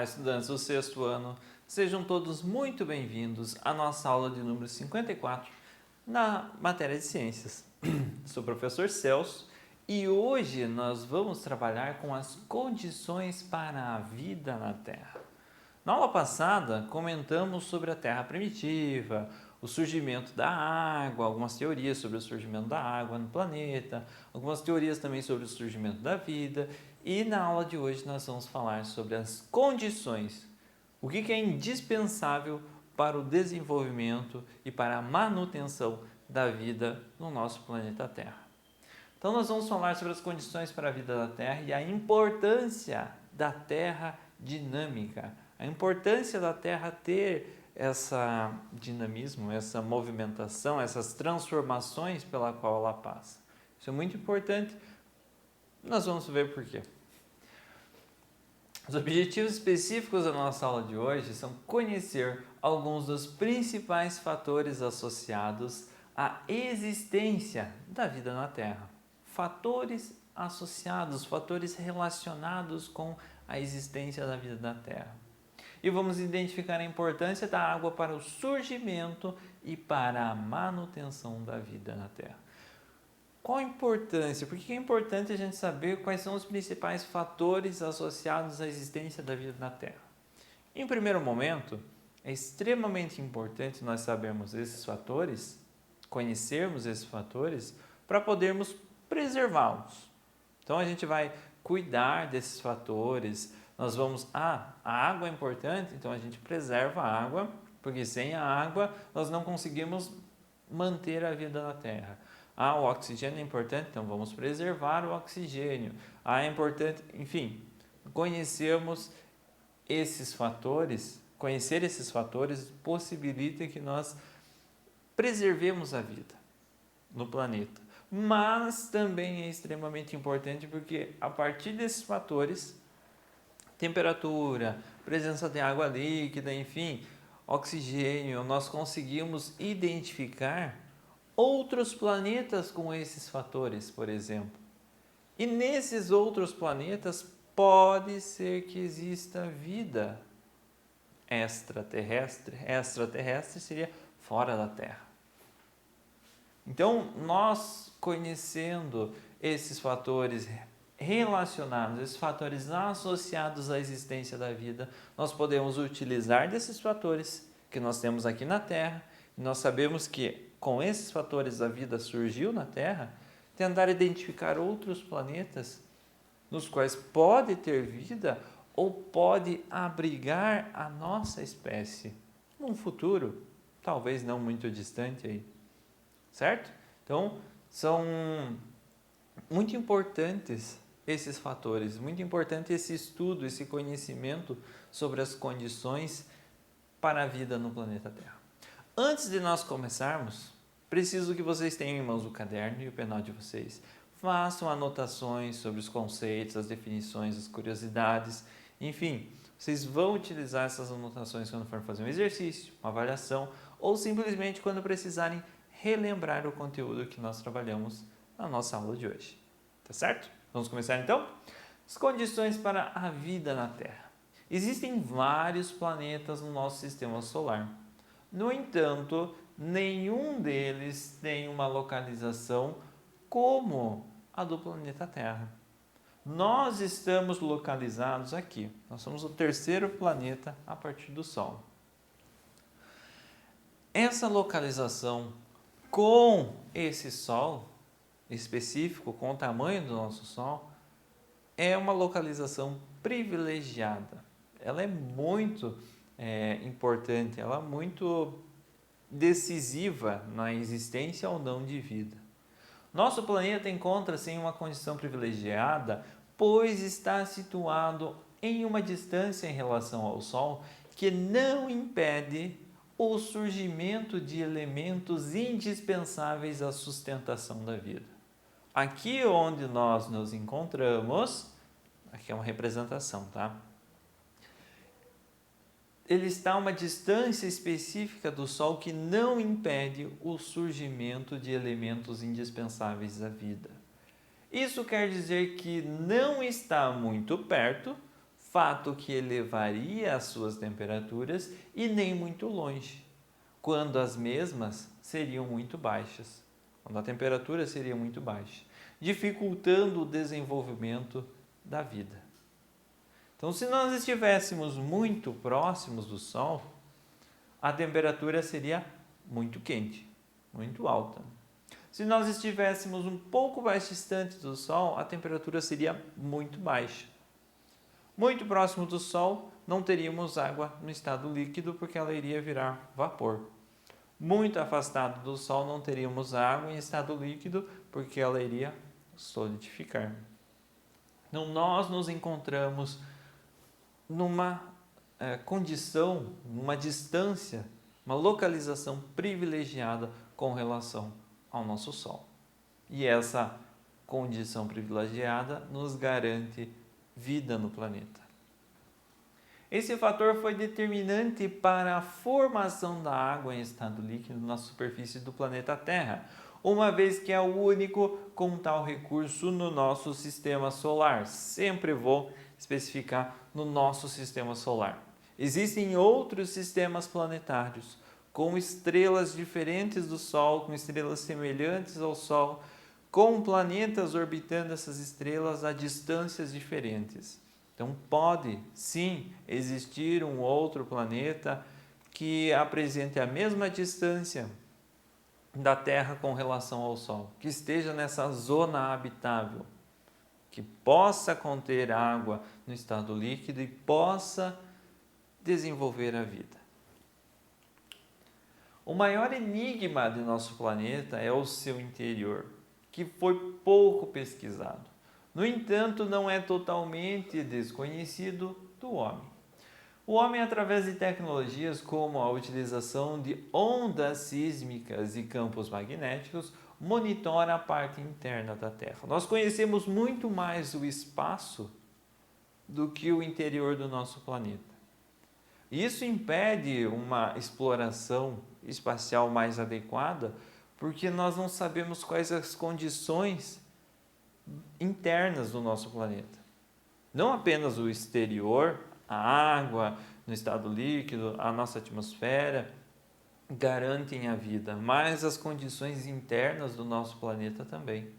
Olá, estudantes do sexto ano, sejam todos muito bem-vindos à nossa aula de número 54 na matéria de ciências. Sou o professor Celso e hoje nós vamos trabalhar com as condições para a vida na Terra. Na aula passada, comentamos sobre a Terra primitiva, o surgimento da água, algumas teorias sobre o surgimento da água no planeta, algumas teorias também sobre o surgimento da vida. E na aula de hoje nós vamos falar sobre as condições, o que é indispensável para o desenvolvimento e para a manutenção da vida no nosso planeta Terra. Então nós vamos falar sobre as condições para a vida da Terra e a importância da Terra dinâmica, a importância da Terra ter esse dinamismo, essa movimentação, essas transformações pela qual ela passa. Isso é muito importante. Nós vamos ver por quê. Os objetivos específicos da nossa aula de hoje são conhecer alguns dos principais fatores associados à existência da vida na Terra. Fatores associados, fatores relacionados com a existência da vida na Terra. E vamos identificar a importância da água para o surgimento e para a manutenção da vida na Terra. Qual a importância? Por que é importante a gente saber quais são os principais fatores associados à existência da vida na Terra? Em primeiro momento, é extremamente importante nós sabermos esses fatores, conhecermos esses fatores, para podermos preservá-los. Então a gente vai cuidar desses fatores, nós vamos, a água é importante, então a gente preserva a água, porque sem a água nós não conseguimos manter a vida na Terra. O oxigênio é importante, então vamos preservar o oxigênio. É importante, enfim, conhecer esses fatores possibilita que nós preservemos a vida no planeta. Mas também é extremamente importante porque a partir desses fatores, temperatura, presença de água líquida, enfim, oxigênio, nós conseguimos identificar outros planetas com esses fatores, por exemplo. E nesses outros planetas pode ser que exista vida extraterrestre. Extraterrestre seria fora da Terra. Então, nós conhecendo esses fatores relacionados, esses fatores associados à existência da vida, nós podemos utilizar desses fatores que nós temos aqui na Terra. E nós sabemos que com esses fatores a vida surgiu na Terra, tentar identificar outros planetas nos quais pode ter vida ou pode abrigar a nossa espécie num futuro, talvez não muito distante aí, certo? Então, são muito importantes esses fatores, muito importante esse estudo, esse conhecimento sobre as condições para a vida no planeta Terra. Antes de nós começarmos, preciso que vocês tenham em mãos o caderno e o penal de vocês. Façam anotações sobre os conceitos, as definições, as curiosidades, enfim, vocês vão utilizar essas anotações quando for fazer um exercício, uma avaliação ou simplesmente quando precisarem relembrar o conteúdo que nós trabalhamos na nossa aula de hoje. Tá certo? Vamos começar então? As condições para a vida na Terra. Existem vários planetas no nosso sistema solar. No entanto, nenhum deles tem uma localização como a do planeta Terra. Nós estamos localizados aqui. Nós somos o terceiro planeta a partir do Sol. Essa localização com esse Sol específico, com o tamanho do nosso Sol, é uma localização privilegiada. Ela é muito importante, ela é muito decisiva na existência ou não de vida. Nosso planeta encontra-se em uma condição privilegiada, pois está situado em uma distância em relação ao Sol que não impede o surgimento de elementos indispensáveis à sustentação da vida. Aqui onde nós nos encontramos, aqui é uma representação, tá? Ele está a uma distância específica do Sol que não impede o surgimento de elementos indispensáveis à vida. Isso quer dizer que não está muito perto, fato que elevaria as suas temperaturas e nem muito longe, quando as mesmas seriam muito baixas, quando a temperatura seria muito baixa, dificultando o desenvolvimento da vida. Então, se nós estivéssemos muito próximos do Sol, a temperatura seria muito quente, muito alta. Se nós estivéssemos um pouco mais distantes do Sol, a temperatura seria muito baixa. Muito próximo do Sol, não teríamos água no estado líquido, porque ela iria virar vapor. Muito afastado do Sol, não teríamos água em estado líquido, porque ela iria solidificar. Então, nós nos encontramos numa condição, numa distância, uma localização privilegiada com relação ao nosso Sol. E essa condição privilegiada nos garante vida no planeta. Esse fator foi determinante para a formação da água em estado líquido na superfície do planeta Terra, uma vez que é o único com tal recurso no nosso sistema solar. Sempre vou especificar no nosso sistema solar. Existem outros sistemas planetários com estrelas diferentes do Sol, com estrelas semelhantes ao Sol, com planetas orbitando essas estrelas a distâncias diferentes. Então pode sim existir um outro planeta que apresente a mesma distância da Terra com relação ao Sol, que esteja nessa zona habitável, que possa conter água no estado líquido e possa desenvolver a vida. O maior enigma de nosso planeta é o seu interior, que foi pouco pesquisado. No entanto, não é totalmente desconhecido do homem. O homem, através de tecnologias como a utilização de ondas sísmicas e campos magnéticos, monitora a parte interna da Terra. Nós conhecemos muito mais o espaço do que o interior do nosso planeta. Isso impede uma exploração espacial mais adequada, porque nós não sabemos quais as condições internas do nosso planeta. Não apenas o exterior, a água no estado líquido, a nossa atmosfera garantem a vida, mas as condições internas do nosso planeta também.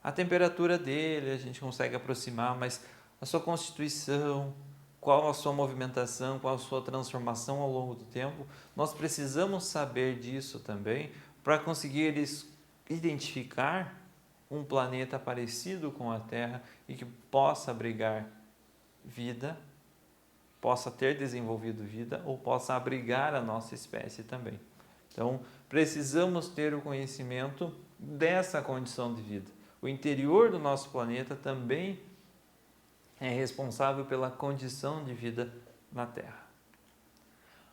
A temperatura dele a gente consegue aproximar, mas a sua constituição, qual a sua movimentação, qual a sua transformação ao longo do tempo, nós precisamos saber disso também para conseguir identificar um planeta parecido com a Terra e que possa abrigar vida, possa ter desenvolvido vida ou possa abrigar a nossa espécie também. Então, precisamos ter o conhecimento dessa condição de vida. O interior do nosso planeta também é responsável pela condição de vida na Terra.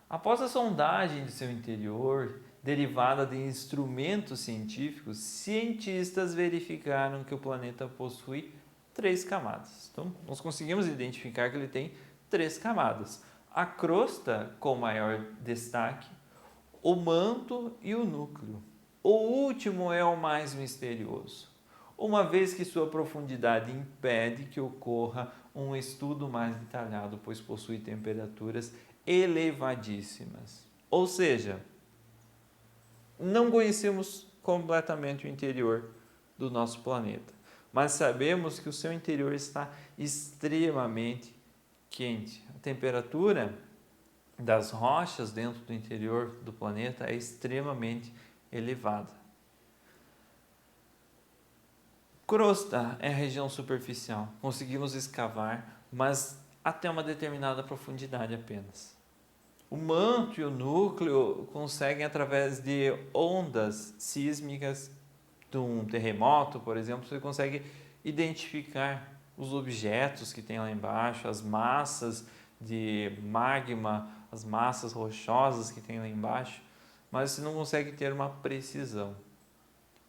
Após a sondagem de seu interior, derivada de instrumentos científicos, cientistas verificaram que o planeta possui 3 camadas. Então, nós conseguimos identificar que ele tem 3 camadas. A crosta, com maior destaque, o manto e o núcleo. O último é o mais misterioso, uma vez que sua profundidade impede que ocorra um estudo mais detalhado, pois possui temperaturas elevadíssimas. Ou seja, não conhecemos completamente o interior do nosso planeta, mas sabemos que o seu interior está extremamente quente. A temperatura das rochas dentro do interior do planeta é extremamente elevada. Crosta é a região superficial. Conseguimos escavar, mas até uma determinada profundidade apenas. O manto e o núcleo conseguem, através de ondas sísmicas de um terremoto, por exemplo, você consegue identificar os objetos que tem lá embaixo, as massas de magma, as massas rochosas que tem lá embaixo, mas você não consegue ter uma precisão.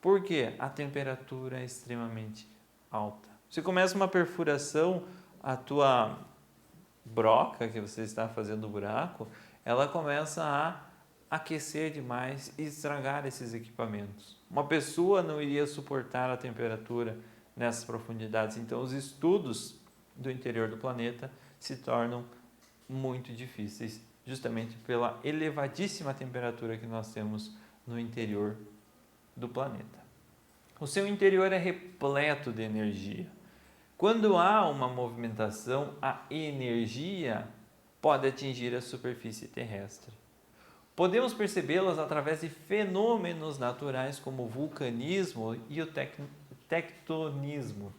Por quê? A temperatura é extremamente alta. Você começa uma perfuração, a tua broca que você está fazendo o buraco, ela começa a aquecer demais e estragar esses equipamentos. Uma pessoa não iria suportar a temperatura nessas profundidades. Então, os estudos do interior do planeta se tornam muito difíceis, justamente pela elevadíssima temperatura que nós temos no interior do planeta. O seu interior é repleto de energia. Quando há uma movimentação, a energia pode atingir a superfície terrestre. Podemos percebê-las através de fenômenos naturais como o vulcanismo e o tectonismo.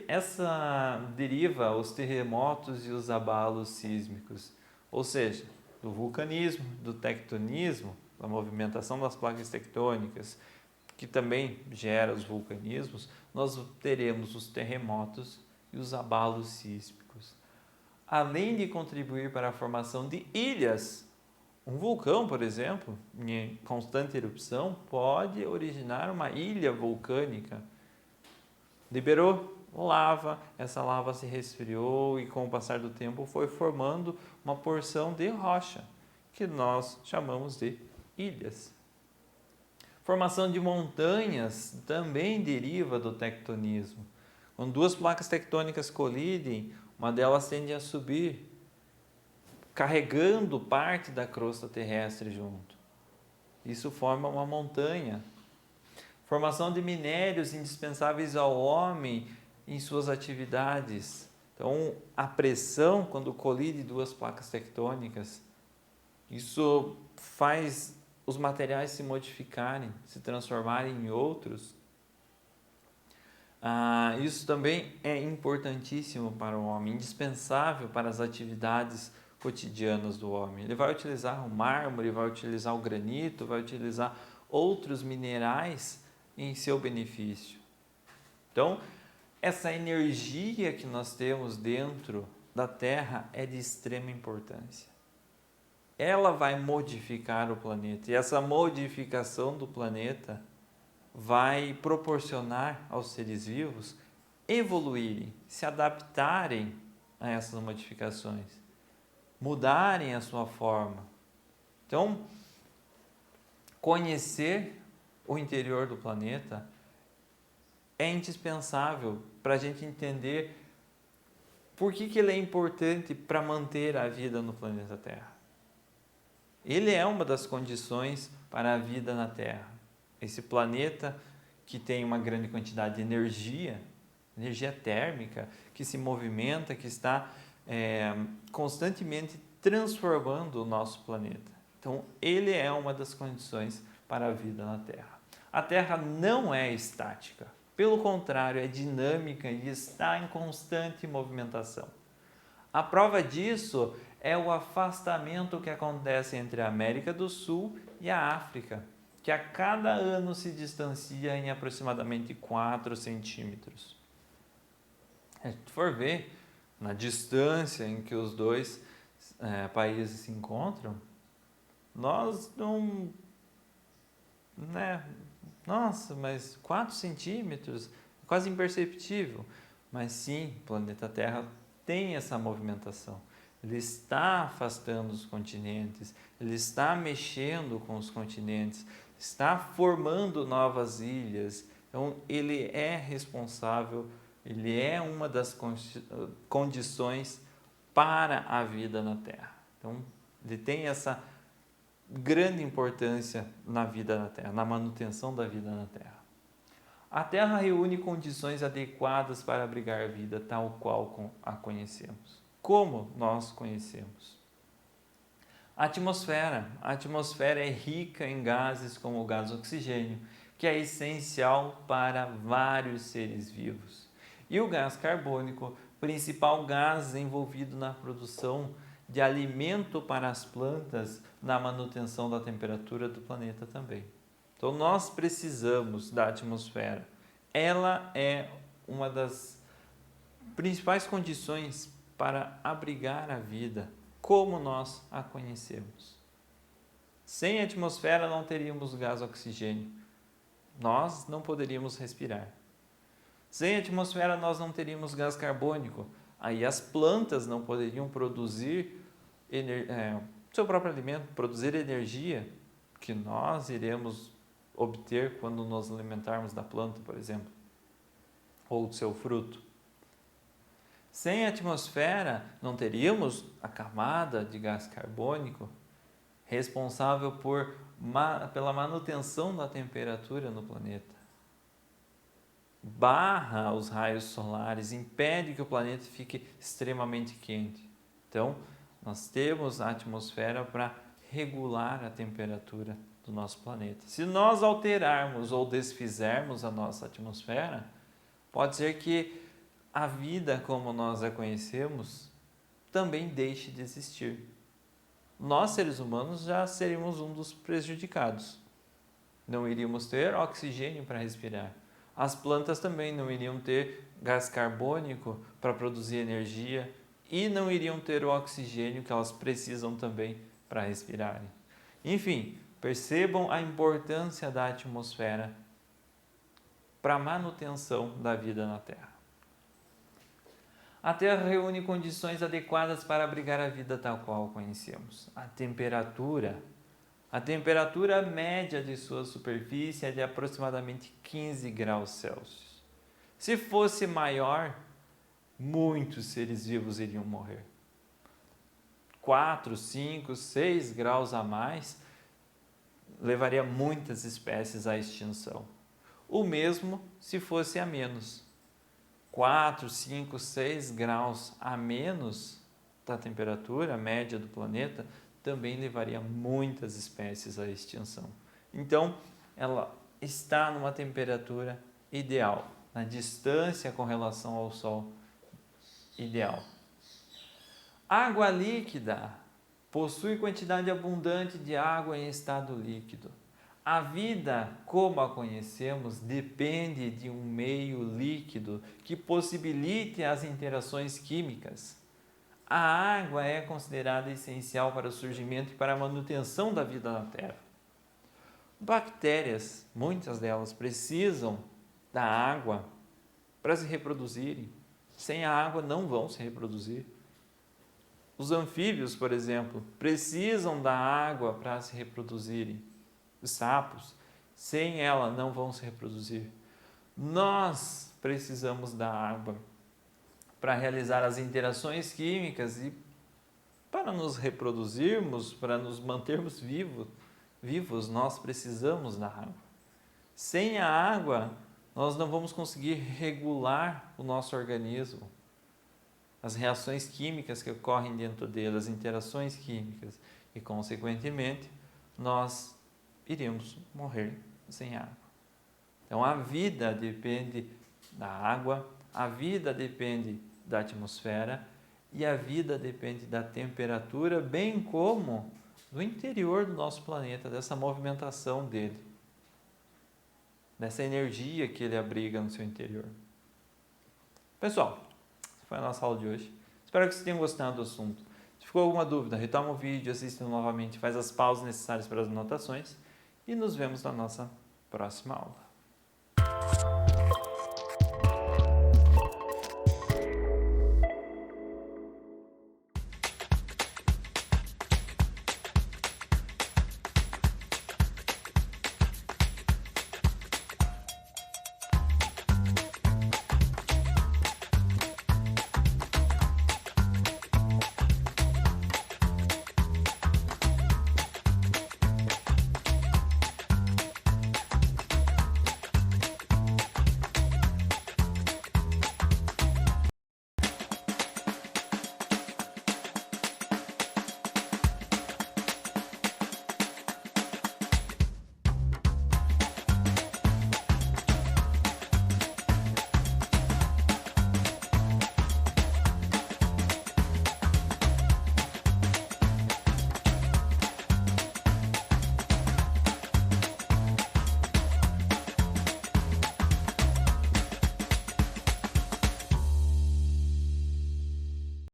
Essa deriva os terremotos e os abalos sísmicos, ou seja, do vulcanismo, do tectonismo, a movimentação das placas tectônicas, que também gera os vulcanismos, nós teremos os terremotos e os abalos sísmicos. Além de contribuir para a formação de ilhas, um vulcão, por exemplo, em constante erupção, pode originar uma ilha vulcânica. Liberou lava, essa lava se resfriou e com o passar do tempo foi formando uma porção de rocha, que nós chamamos de ilhas. Formação de montanhas também deriva do tectonismo. Quando duas placas tectônicas colidem, uma delas tende a subir, carregando parte da crosta terrestre junto. Isso forma uma montanha. Formação de minérios indispensáveis ao homem em suas atividades. Então, a pressão, quando colide duas placas tectônicas, isso faz os materiais se modificarem, se transformarem em outros. Isso também é importantíssimo para o homem, indispensável para as atividades cotidianas do homem. Ele vai utilizar o mármore, vai utilizar o granito, vai utilizar outros minerais em seu benefício. Então, essa energia que nós temos dentro da Terra é de extrema importância. Ela vai modificar o planeta e essa modificação do planeta vai proporcionar aos seres vivos evoluírem, se adaptarem a essas modificações, mudarem a sua forma. Então, conhecer o interior do planeta é indispensável para a gente entender por que ele é importante para manter a vida no planeta Terra. Ele é uma das condições para a vida na Terra. Esse planeta que tem uma grande quantidade de energia térmica, que se movimenta, que está constantemente transformando o nosso planeta. Então, ele é uma das condições para a vida na Terra. A Terra não é estática, pelo contrário, é dinâmica e está em constante movimentação. A prova disso é o afastamento que acontece entre a América do Sul e a África, que a cada ano se distancia em aproximadamente 4 centímetros. Se a gente for ver, na distância em que os dois países se encontram, nós não... Nossa, mas 4 centímetros, quase imperceptível. Mas sim, o planeta Terra tem essa movimentação. Ele está afastando os continentes, ele está mexendo com os continentes, está formando novas ilhas. Então, ele é responsável, ele é uma das condições para a vida na Terra. Então, ele tem essa grande importância na vida na Terra, na manutenção da vida na Terra. A Terra reúne condições adequadas para abrigar a vida tal qual a conhecemos. Como nós conhecemos? A atmosfera é rica em gases como o gás oxigênio, que é essencial para vários seres vivos. E o gás carbônico, principal gás envolvido na produção de alimento para as plantas, na manutenção da temperatura do planeta também. Então, nós precisamos da atmosfera. Ela é uma das principais condições para abrigar a vida, como nós a conhecemos. Sem atmosfera não teríamos gás oxigênio. Nós não poderíamos respirar. Sem atmosfera nós não teríamos gás carbônico. Aí as plantas não poderiam produzir seu próprio alimento, produzir energia que nós iremos obter quando nos alimentarmos da planta, por exemplo, ou do seu fruto. Sem atmosfera, não teríamos a camada de gás carbônico responsável pela manutenção da temperatura no planeta. Barra os raios solares, impede que o planeta fique extremamente quente. Então, nós temos a atmosfera para regular a temperatura do nosso planeta. Se nós alterarmos ou desfizermos a nossa atmosfera, pode ser que a vida como nós a conhecemos também deixe de existir. Nós, seres humanos, já seríamos um dos prejudicados. Não iríamos ter oxigênio para respirar. As plantas também não iriam ter gás carbônico para produzir energia e não iriam ter o oxigênio que elas precisam também para respirarem. Enfim, percebam a importância da atmosfera para a manutenção da vida na Terra. A Terra reúne condições adequadas para abrigar a vida tal qual conhecemos. A temperatura média de sua superfície é de aproximadamente 15 graus Celsius. Se fosse maior, muitos seres vivos iriam morrer. 4, 5, 6 graus a mais levaria muitas espécies à extinção. O mesmo se fosse a menos. 4, 5, 6 graus a menos da temperatura média do planeta também levaria muitas espécies à extinção. Então, ela está numa temperatura ideal, na distância com relação ao Sol ideal. Água líquida possui quantidade abundante de água em estado líquido. A vida, como a conhecemos, depende de um meio líquido que possibilite as interações químicas. A água é considerada essencial para o surgimento e para a manutenção da vida na Terra. Bactérias, muitas delas, precisam da água para se reproduzirem. Sem a água não vão se reproduzir. Os anfíbios, por exemplo, precisam da água para se reproduzirem. Os sapos, sem ela, não vão se reproduzir. Nós precisamos da água para realizar as interações químicas e para nos reproduzirmos, para nos mantermos vivos, nós precisamos da água. Sem a água, nós não vamos conseguir regular o nosso organismo, as reações químicas que ocorrem dentro dele, as interações químicas e, consequentemente, nós iríamos morrer sem água. Então, a vida depende da água, a vida depende da atmosfera e a vida depende da temperatura, bem como do interior do nosso planeta, dessa movimentação dele, dessa energia que ele abriga no seu interior. Pessoal, essa foi a nossa aula de hoje. Espero que vocês tenham gostado do assunto. Se ficou alguma dúvida, retoma o vídeo, assista novamente, faz as pausas necessárias para as anotações e nos vemos na nossa próxima aula.